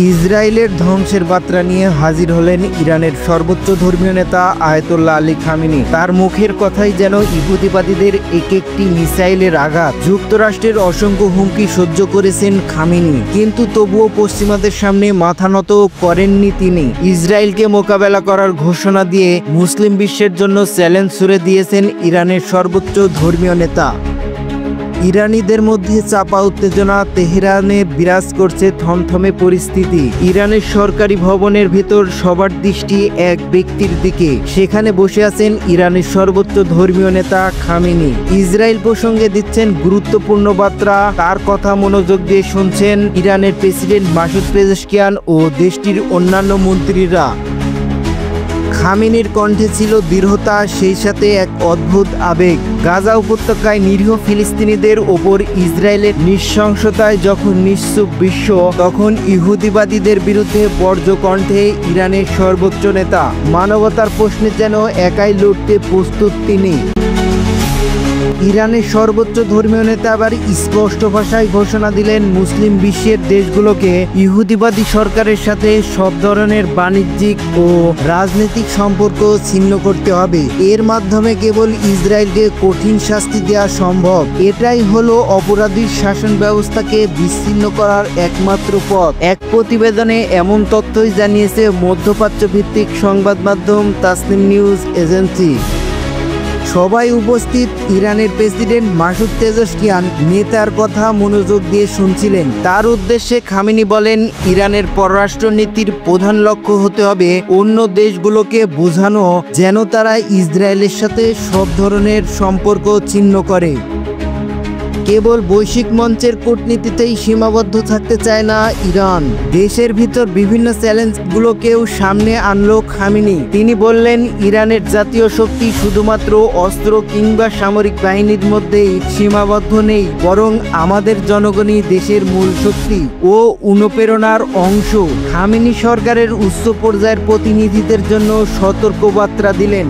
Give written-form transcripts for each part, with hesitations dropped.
ইসরায়েলের ধ্বংসের বার্তা নিয়ে হাজির হলেন ইরানের সর্বোচ্চ ধর্মীয় নেতা আয়াতুল্লাহ আলী খামেনি। তার মুখের কথাই যেন ইহুদিবাদীদের এক একটি মিসাইলের আঘাত। যুক্তরাষ্ট্রের অসংখ্য হুমকি সহ্য করেছেন খামেনি, কিন্তু তবুও পশ্চিমাদের সামনে মাথা নত করেননি তিনি। ইসরায়েলকে মোকাবেলা করার ঘোষণা দিয়ে মুসলিম বিশ্বের জন্য চ্যালেঞ্জ ছুড়ে দিয়েছেন ইরানের সর্বোচ্চ ধর্মীয় নেতা। ইরানিদের মধ্যে চাপা উত্তেজনা, তেহরানে বিরাজ করছে থমথমে পরিস্থিতি। ইরানের সরকারি ভবনের ভেতর সবার দৃষ্টি এক ব্যক্তির দিকে। সেখানে বসে আছেন ইরানের সর্বোচ্চ ধর্মীয় নেতা খামেনি। ইসরায়েল প্রসঙ্গে দিচ্ছেন গুরুত্বপূর্ণ বার্তা। তার কথা মনোযোগ দিয়ে শুনছেন ইরানের প্রেসিডেন্ট মাসুদ পেজেশকিয়ান ও দেশটির অন্যান্য মন্ত্রীরা। খামেনির কণ্ঠে ছিল দৃঢ়তা, সেই সাথে এক অদ্ভুত আবেগ। গাজা উপত্যকায় নিরীহ ফিলিস্তিনিদের ওপর ইসরায়েলের নৃশংসতায় যখন নিশ্চুপ বিশ্ব, তখন ইহুদিবাদীদের বিরুদ্ধে বর্জ্য কণ্ঠে ইরানের সর্বোচ্চ নেতা। মানবতার প্রশ্নে যেন একাই লড়তে প্রস্তুত তিনি। ইরানের সর্বোচ্চ ধর্মীয় নেতা আবার স্পষ্ট ভাষায় ঘোষণা দিলেন, মুসলিম বিশ্বের দেশগুলোকে ইহুদিবাদী সরকারের সাথে সব ধরনের বাণিজ্যিক ও রাজনৈতিক সম্পর্ক ছিন্ন করতে হবে। এর মাধ্যমে কেবল ইসরায়েলকে কঠিন শাস্তি দেওয়া সম্ভব। এটাই হলো অপরাধীর শাসন ব্যবস্থাকে বিচ্ছিন্ন করার একমাত্র পথ। এক প্রতিবেদনে এমন তথ্যই জানিয়েছে মধ্যপ্রাচ্য ভিত্তিক সংবাদ মাধ্যম তাসনিম নিউজ এজেন্সি। সবাই উপস্থিত ইরানের প্রেসিডেন্ট মাসুদ পেজেশকিয়ান নেতার কথা মনোযোগ দিয়ে শুনছিলেন। তার উদ্দেশ্যে খামেনি বলেন, ইরানের পররাষ্ট্রনীতির প্রধান লক্ষ্য হতে হবে অন্য দেশগুলোকে বোঝানো যেন তারা ইসরায়েলের সাথে সব ধরনের সম্পর্ক ছিন্ন করে। কেবল বৈশ্বিক মঞ্চের কূটনীতিতেই সীমাবদ্ধ থাকতে চায় না ইরান, দেশের ভিতর বিভিন্ন চ্যালেঞ্জগুলোকেও সামনে আনলো খামেনি। তিনি বললেন, ইরানের জাতীয় শক্তি শুধুমাত্র অস্ত্র কিংবা সামরিক বাহিনীর মধ্যেই সীমাবদ্ধ নেই, বরং আমাদের জনগণই দেশের মূল শক্তি ও অনুপ্রেরণার অংশ। খামেনি সরকারের উচ্চ পর্যায়ের প্রতিনিধিদের জন্য সতর্কবার্তা দিলেন।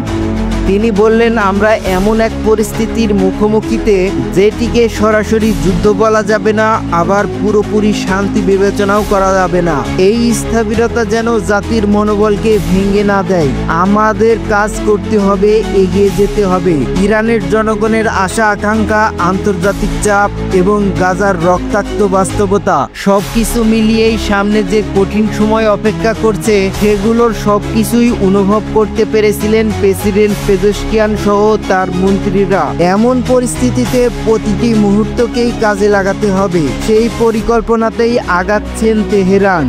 তিনি বললেন, আমরা এমন এক পরিস্থিতির মুখোমুখিতে যেটিকে সরাসরি যুদ্ধ বলা যাবে না, আবার পুরোপুরি শান্তি বিবেচনাও করা যাবে না। এই স্থবিরতা যেন জাতির মনোবলকে ভেঙে না দেয়। আমাদের কাজ করতে হবে, এগিয়ে যেতে হবে। ইরানের জনগণের আশা আকাঙ্ক্ষা, আন্তর্জাতিক চাপ এবং গাজার রক্তাক্ত বাস্তবতা সবকিছু মিলিয়েই সামনে যে কঠিন সময় অপেক্ষা করছে, সেগুলোর সবকিছুই অনুভব করতে পেরেছিলেন প্রেসিডেন্ট পেজেশকিয়ান সহ তার মন্ত্রীরা। এমন পরিস্থিতিতে প্রতিটি মুহূর্তকেই কাজে লাগাতে হবে, সেই পরিকল্পনাতেই আগাচ্ছেন তেহরান।